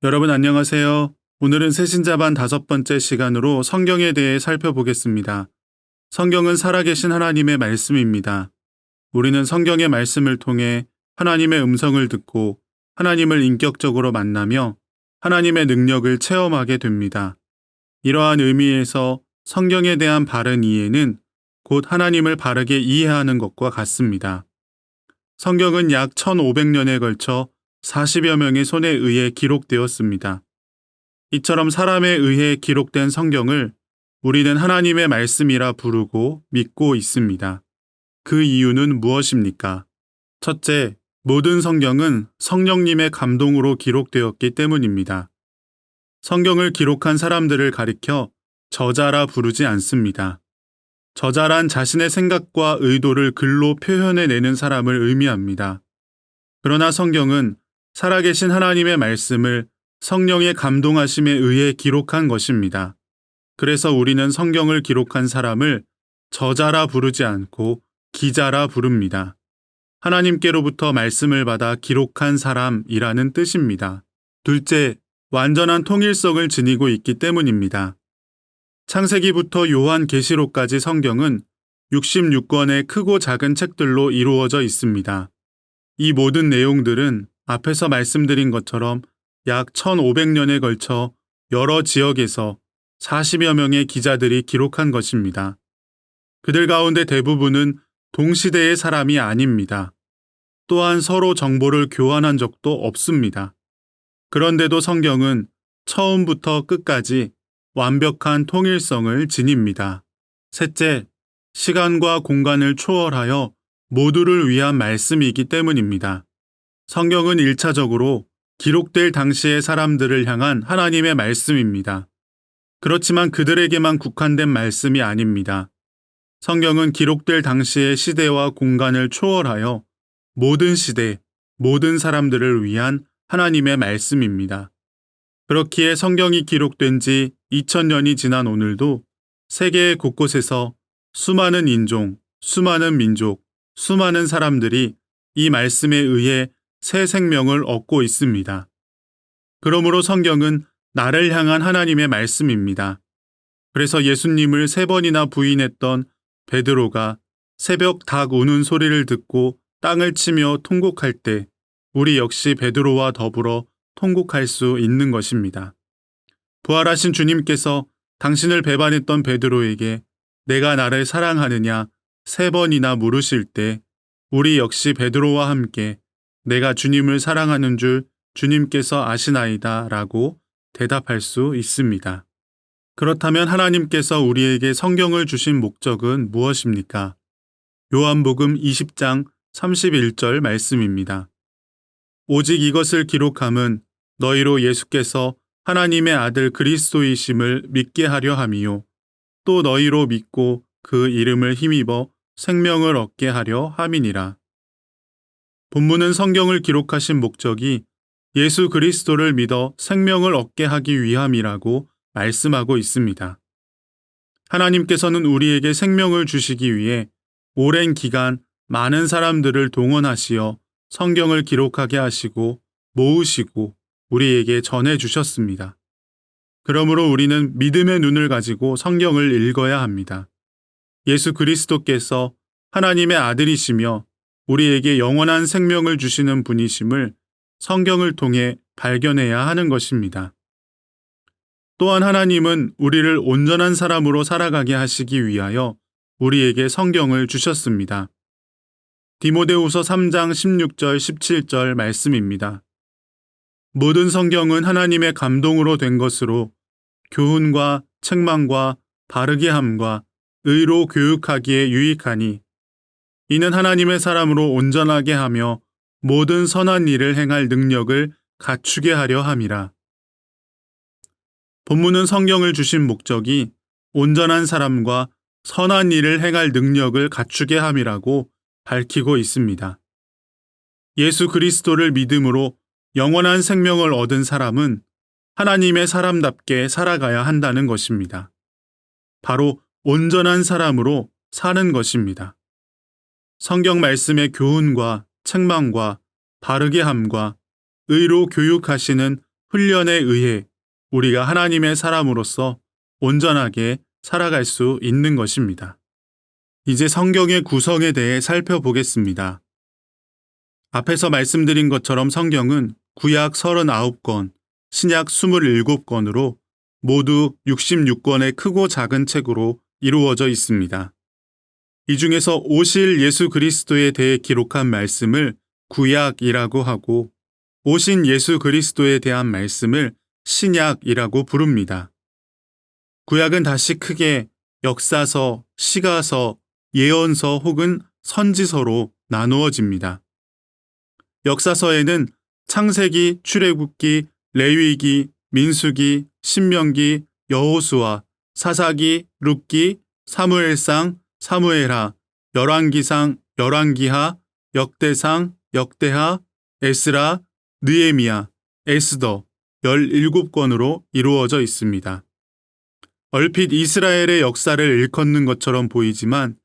여러분 안녕하세요. 오늘은 새신자반 5번째 시간으로 성경에 대해 살펴보겠습니다. 성경은 살아계신 하나님의 말씀입니다. 우리는 성경의 말씀을 통해 하나님의 음성을 듣고 하나님을 인격적으로 만나며 하나님의 능력을 체험하게 됩니다. 이러한 의미에서 성경에 대한 바른 이해는 곧 하나님을 바르게 이해하는 것과 같습니다. 성경은 약 1500년에 걸쳐 40여 명의 손에 의해 기록되었습니다. 이처럼 사람에 의해 기록된 성경을 우리는 하나님의 말씀이라 부르고 믿고 있습니다. 그 이유는 무엇입니까? 첫째, 모든 성경은 성령님의 감동으로 기록되었기 때문입니다. 성경을 기록한 사람들을 가리켜 저자라 부르지 않습니다. 저자란 자신의 생각과 의도를 글로 표현해내는 사람을 의미합니다. 그러나 성경은 살아계신 하나님의 말씀을 성령의 감동하심에 의해 기록한 것입니다. 그래서 우리는 성경을 기록한 사람을 저자라 부르지 않고 기자라 부릅니다. 하나님께로부터 말씀을 받아 기록한 사람이라는 뜻입니다. 둘째, 완전한 통일성을 지니고 있기 때문입니다. 창세기부터 요한계시록까지 성경은 66권의 크고 작은 책들로 이루어져 있습니다. 이 모든 내용들은 앞에서 말씀드린 것처럼 약 1500년에 걸쳐 여러 지역에서 40여 명의 기자들이 기록한 것입니다. 그들 가운데 대부분은 동시대의 사람이 아닙니다. 또한 서로 정보를 교환한 적도 없습니다. 그런데도 성경은 처음부터 끝까지 완벽한 통일성을 지닙니다. 셋째, 시간과 공간을 초월하여 모두를 위한 말씀이기 때문입니다. 성경은 1차적으로 기록될 당시의 사람들을 향한 하나님의 말씀입니다. 그렇지만 그들에게만 국한된 말씀이 아닙니다. 성경은 기록될 당시의 시대와 공간을 초월하여 모든 시대, 모든 사람들을 위한 하나님의 말씀입니다. 그렇기에 성경이 기록된 지 2000년이 지난 오늘도 세계 곳곳에서 수많은 인종, 수많은 민족, 수많은 사람들이 이 말씀에 의해 새 생명을 얻고 있습니다. 그러므로 성경은 나를 향한 하나님의 말씀입니다. 그래서 예수님을 3번이나 부인했던 베드로가 새벽 닭 우는 소리를 듣고 땅을 치며 통곡할 때 우리 역시 베드로와 더불어 통곡할 수 있는 것입니다. 부활하신 주님께서 당신을 배반했던 베드로에게 내가 나를 사랑하느냐 3번이나 물으실 때 우리 역시 베드로와 함께 내가 주님을 사랑하는 줄 주님께서 아시나이다 라고 대답할 수 있습니다. 그렇다면 하나님께서 우리에게 성경을 주신 목적은 무엇입니까? 요한복음 20장 31절 말씀입니다. 오직 이것을 기록함은 너희로 예수께서 하나님의 아들 그리스도이심을 믿게 하려 함이요. 또 너희로 믿고 그 이름을 힘입어 생명을 얻게 하려 함이니라. 본문은 성경을 기록하신 목적이 예수 그리스도를 믿어 생명을 얻게 하기 위함이라고 말씀하고 있습니다. 하나님께서는 우리에게 생명을 주시기 위해 오랜 기간 많은 사람들을 동원하시어 성경을 기록하게 하시고 모으시고 우리에게 전해주셨습니다. 그러므로 우리는 믿음의 눈을 가지고 성경을 읽어야 합니다. 예수 그리스도께서 하나님의 아들이시며 우리에게 영원한 생명을 주시는 분이심을 성경을 통해 발견해야 하는 것입니다. 또한 하나님은 우리를 온전한 사람으로 살아가게 하시기 위하여 우리에게 성경을 주셨습니다. 디모데후서 3장 16절 17절 말씀입니다. 모든 성경은 하나님의 감동으로 된 것으로 교훈과 책망과 바르게 함과 의로 교육하기에 유익하니 이는 하나님의 사람으로 온전하게 하며 모든 선한 일을 행할 능력을 갖추게 하려 함이라. 본문은 성경을 주신 목적이 온전한 사람과 선한 일을 행할 능력을 갖추게 함이라고 밝히고 있습니다. 예수 그리스도를 믿음으로 영원한 생명을 얻은 사람은 하나님의 사람답게 살아가야 한다는 것입니다. 바로 온전한 사람으로 사는 것입니다. 성경 말씀의 교훈과 책망과 바르게 함과 의로 교육하시는 훈련에 의해 우리가 하나님의 사람으로서 온전하게 살아갈 수 있는 것입니다. 이제 성경의 구성에 대해 살펴보겠습니다. 앞에서 말씀드린 것처럼 성경은 구약 39권, 신약 27권으로 모두 66권의 크고 작은 책으로 이루어져 있습니다. 이 중에서 오실 예수 그리스도에 대해 기록한 말씀을 구약이라고 하고 오신 예수 그리스도에 대한 말씀을 신약이라고 부릅니다. 구약은 다시 크게 역사서, 시가서, 예언서 혹은 선지서로 나누어집니다. 역사서에는 창세기, 출애굽기, 레위기, 민수기, 신명기, 여호수아, 사사기, 룻기, 사무엘상, 사무엘하, 열왕기상, 열왕기하, 역대상, 역대하, 에스라, 느헤미야, 에스더 17권으로 이루어져 있습니다. 얼핏 이스라엘의 역사를 일컫는 것처럼 보이지만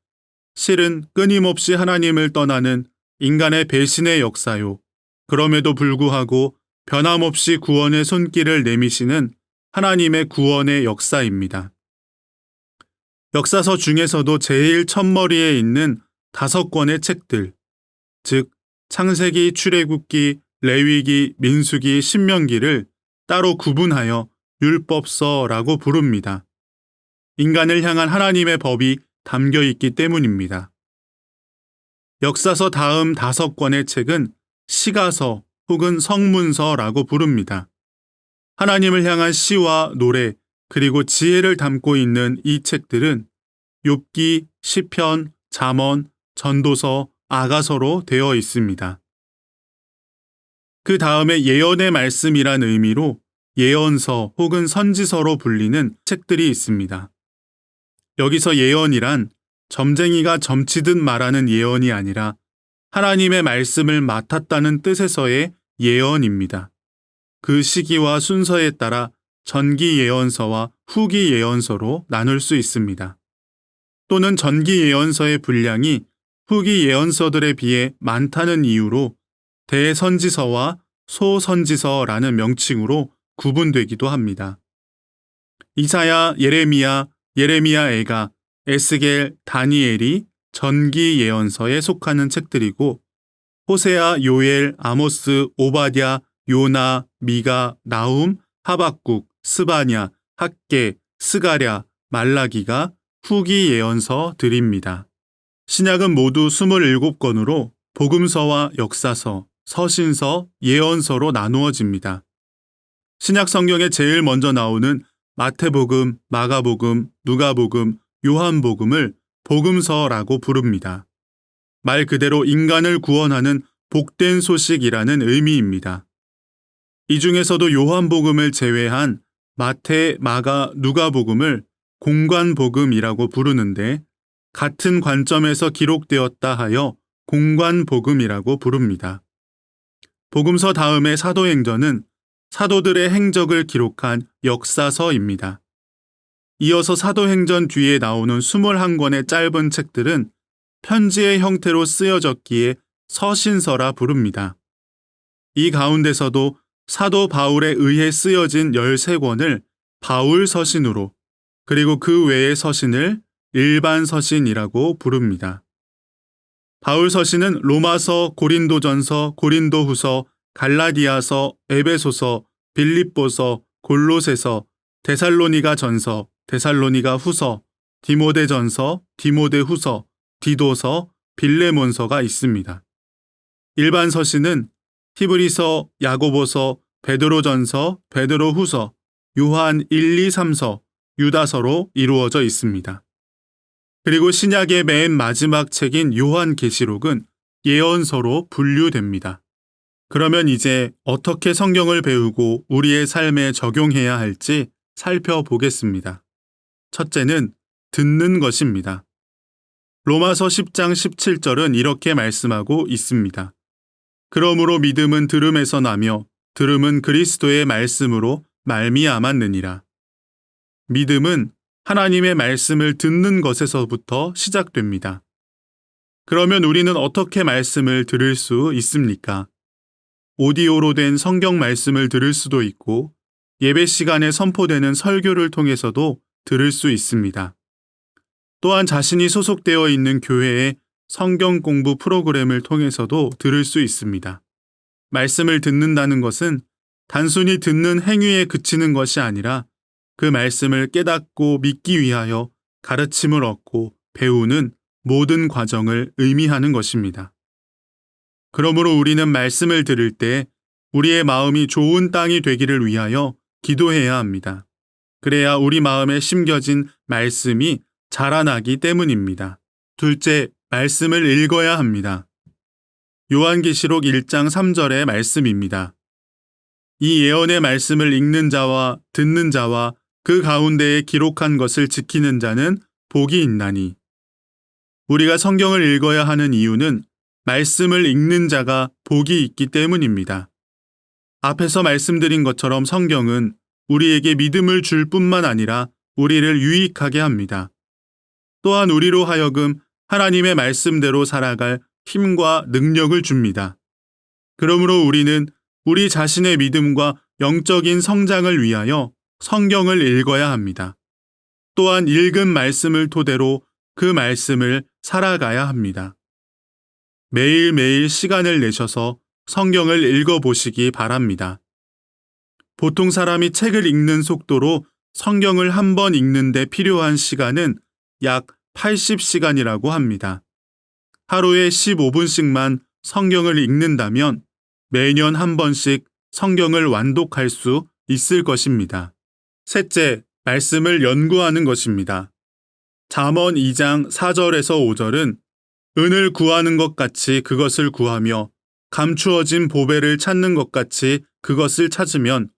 실은 끊임없이 하나님을 떠나는 인간의 배신의 역사요. 그럼에도 불구하고 변함없이 구원의 손길을 내미시는 하나님의 구원의 역사입니다. 역사서 중에서도 제일 첫머리에 있는 5권의 책들, 즉 창세기, 출애굽기, 레위기, 민수기, 신명기를 따로 구분하여 율법서라고 부릅니다. 인간을 향한 하나님의 법이 담겨 있기 때문입니다. 역사서 다음 5권의 책은 시가서 혹은 성문서라고 부릅니다. 하나님을 향한 시와 노래 그리고 지혜를 담고 있는 이 책들은 욥기, 시편, 잠언, 전도서, 아가서로 되어 있습니다. 그 다음에 예언의 말씀이란 의미로 예언서 혹은 선지서로 불리는 책들이 있습니다. 여기서 예언이란 점쟁이가 점치듯 말하는 예언이 아니라 하나님의 말씀을 맡았다는 뜻에서의 예언입니다. 그 시기와 순서에 따라 전기 예언서와 후기 예언서로 나눌 수 있습니다. 또는 전기 예언서의 분량이 후기 예언서들에 비해 많다는 이유로 대선지서와 소선지서라는 명칭으로 구분되기도 합니다. 이사야, 예레미야, 에스겔, 다니엘이 전기 예언서에 속하는 책들이고 호세아, 요엘, 아모스, 오바댜, 요나, 미가, 나훔, 하박국, 스바냐, 학개, 스가랴, 말라기가 후기 예언서들입니다. 신약은 모두 27권으로 복음서와 역사서, 서신서, 예언서로 나누어집니다. 신약 성경에 제일 먼저 나오는 마태복음, 마가복음, 누가복음, 요한복음을 복음서라고 부릅니다. 말 그대로 인간을 구원하는 복된 소식이라는 의미입니다. 이 중에서도 요한복음을 제외한 마태, 마가, 누가복음을 공관복음이라고 부르는데 같은 관점에서 기록되었다 하여 공관복음이라고 부릅니다. 복음서 다음에 사도행전은 사도들의 행적을 기록한 역사서입니다. 이어서 사도행전 뒤에 나오는 21권의 짧은 책들은 편지의 형태로 쓰여졌기에 서신서라 부릅니다. 이 가운데서도 사도 바울에 의해 쓰여진 13권을 바울 서신으로 그리고 그 외의 서신을 일반 서신이라고 부릅니다. 바울 서신은 로마서, 고린도전서, 고린도후서, 갈라디아서, 에베소서, 빌립보서, 골로새서, 데살로니가 전서, 데살로니가 후서, 디모데전서, 디모데후서, 디도서, 빌레몬서가 있습니다. 일반 서신은 히브리서, 야고보서, 베드로전서, 베드로후서, 요한 1, 2, 3서, 유다서로 이루어져 있습니다. 그리고 신약의 맨 마지막 책인 요한계시록은 예언서로 분류됩니다. 그러면 이제 어떻게 성경을 배우고 우리의 삶에 적용해야 할지 살펴보겠습니다. 첫째는 듣는 것입니다. 로마서 10장 17절은 이렇게 말씀하고 있습니다. 그러므로 믿음은 들음에서 나며 들음은 그리스도의 말씀으로 말미암았느니라. 믿음은 하나님의 말씀을 듣는 것에서부터 시작됩니다. 그러면 우리는 어떻게 말씀을 들을 수 있습니까? 오디오로 된 성경 말씀을 들을 수도 있고 예배 시간에 선포되는 설교를 통해서도 들을 수 있습니다. 또한 자신이 소속되어 있는 교회의 성경 공부 프로그램을 통해서도 들을 수 있습니다. 말씀을 듣는다는 것은 단순히 듣는 행위에 그치는 것이 아니라 그 말씀을 깨닫고 믿기 위하여 가르침을 얻고 배우는 모든 과정을 의미하는 것입니다. 그러므로 우리는 말씀을 들을 때 우리의 마음이 좋은 땅이 되기를 위하여 기도해야 합니다. 그래야 우리 마음에 심겨진 말씀이 자라나기 때문입니다. 둘째, 말씀을 읽어야 합니다. 요한계시록 1장 3절의 말씀입니다. 이 예언의 말씀을 읽는 자와 듣는 자와 그 가운데에 기록한 것을 지키는 자는 복이 있나니. 우리가 성경을 읽어야 하는 이유는 말씀을 읽는 자가 복이 있기 때문입니다. 앞에서 말씀드린 것처럼 성경은 우리에게 믿음을 줄 뿐만 아니라 우리를 유익하게 합니다. 또한 우리로 하여금 하나님의 말씀대로 살아갈 힘과 능력을 줍니다. 그러므로 우리는 우리 자신의 믿음과 영적인 성장을 위하여 성경을 읽어야 합니다. 또한 읽은 말씀을 토대로 그 말씀을 살아가야 합니다. 매일매일 시간을 내셔서 성경을 읽어보시기 바랍니다. 보통 사람이 책을 읽는 속도로 성경을 한 번 읽는데 필요한 시간은 약 80시간이라고 합니다. 하루에 15분씩만 성경을 읽는다면 매년 한 번씩 성경을 완독할 수 있을 것입니다. 셋째, 말씀을 연구하는 것입니다. 잠언 2장 4절에서 5절은 은을 구하는 것 같이 그것을 구하며 감추어진 보배를 찾는 것 같이 그것을 찾으면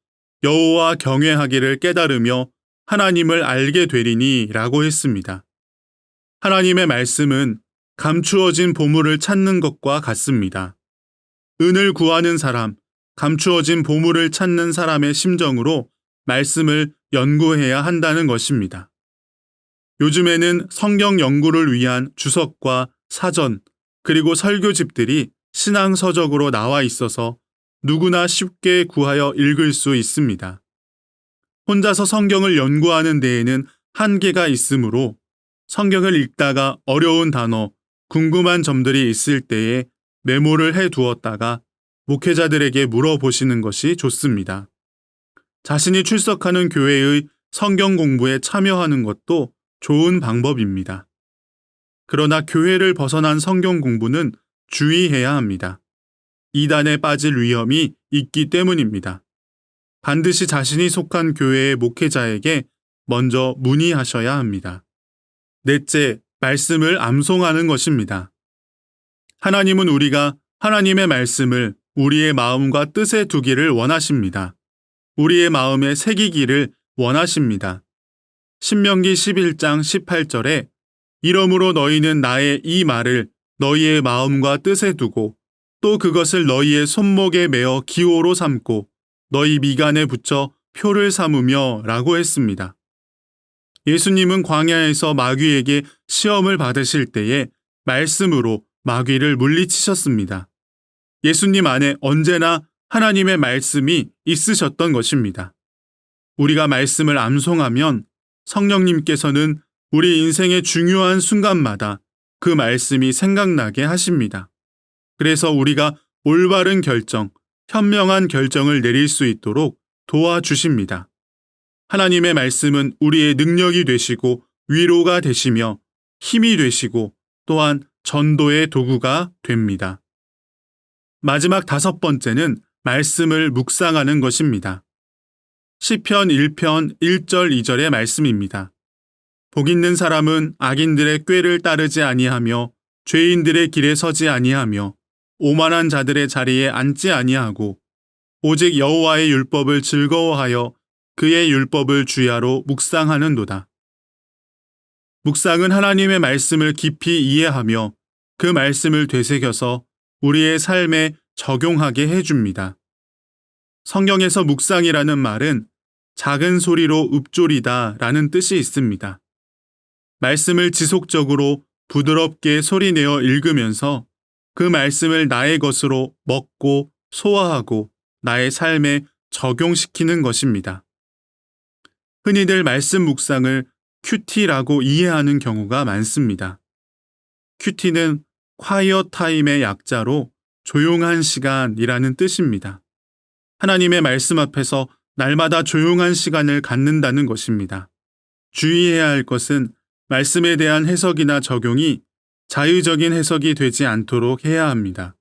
여호와 경외하기를 깨달으며 하나님을 알게 되리니 라고 했습니다. 하나님의 말씀은 감추어진 보물을 찾는 것과 같습니다. 은을 구하는 사람, 감추어진 보물을 찾는 사람의 심정으로 말씀을 연구해야 한다는 것입니다. 요즘에는 성경 연구를 위한 주석과 사전, 그리고 설교집들이 신앙서적으로 나와 있어서 누구나 쉽게 구하여 읽을 수 있습니다. 혼자서 성경을 연구하는 데에는 한계가 있으므로 성경을 읽다가 어려운 단어, 궁금한 점들이 있을 때에 메모를 해 두었다가 목회자들에게 물어보시는 것이 좋습니다. 자신이 출석하는 교회의 성경 공부에 참여하는 것도 좋은 방법입니다. 그러나 교회를 벗어난 성경 공부는 주의해야 합니다. 이단에 빠질 위험이 있기 때문입니다. 반드시 자신이 속한 교회의 목회자에게 먼저 문의하셔야 합니다. 넷째, 말씀을 암송하는 것입니다. 하나님은 우리가 하나님의 말씀을 우리의 마음과 뜻에 두기를 원하십니다. 우리의 마음에 새기기를 원하십니다. 신명기 11장 18절에 이러므로 너희는 나의 이 말을 너희의 마음과 뜻에 두고 또 그것을 너희의 손목에 매어 기호로 삼고 너희 미간에 붙여 표를 삼으며 라고 했습니다. 예수님은 광야에서 마귀에게 시험을 받으실 때에 말씀으로 마귀를 물리치셨습니다. 예수님 안에 언제나 하나님의 말씀이 있으셨던 것입니다. 우리가 말씀을 암송하면 성령님께서는 우리 인생의 중요한 순간마다 그 말씀이 생각나게 하십니다. 그래서 우리가 올바른 결정, 현명한 결정을 내릴 수 있도록 도와주십니다. 하나님의 말씀은 우리의 능력이 되시고 위로가 되시며 힘이 되시고 또한 전도의 도구가 됩니다. 마지막 5번째는 말씀을 묵상하는 것입니다. 시편 1편 1절 2절의 말씀입니다. 복 있는 사람은 악인들의 꾀를 따르지 아니하며 죄인들의 길에 서지 아니하며 오만한 자들의 자리에 앉지 아니하고 오직 여호와의 율법을 즐거워하여 그의 율법을 주야로 묵상하는도다. 묵상은 하나님의 말씀을 깊이 이해하며 그 말씀을 되새겨서 우리의 삶에 적용하게 해줍니다. 성경에서 묵상이라는 말은 작은 소리로 읊조리다 라는 뜻이 있습니다. 말씀을 지속적으로 부드럽게 소리내어 읽으면서 그 말씀을 나의 것으로 먹고 소화하고 나의 삶에 적용시키는 것입니다. 흔히들 말씀 묵상을 큐티라고 이해하는 경우가 많습니다. 큐티는 quiet time의 약자로 조용한 시간이라는 뜻입니다. 하나님의 말씀 앞에서 날마다 조용한 시간을 갖는다는 것입니다. 주의해야 할 것은 말씀에 대한 해석이나 적용이 자유적인 해석이 되지 않도록 해야 합니다.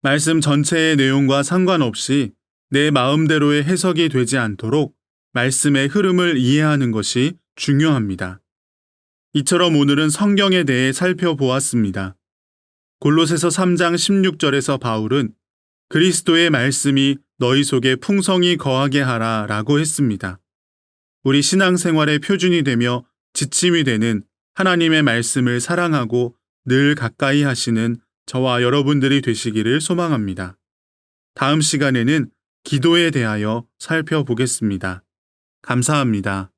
말씀 전체의 내용과 상관없이 내 마음대로의 해석이 되지 않도록 말씀의 흐름을 이해하는 것이 중요합니다. 이처럼 오늘은 성경에 대해 살펴보았습니다. 골로새서 3장 16절에서 바울은 그리스도의 말씀이 너희 속에 풍성히 거하게 하라 라고 했습니다. 우리 신앙생활의 표준이 되며 지침이 되는 하나님의 말씀을 사랑하고 늘 가까이 하시는 저와 여러분들이 되시기를 소망합니다. 다음 시간에는 기도에 대하여 살펴보겠습니다. 감사합니다.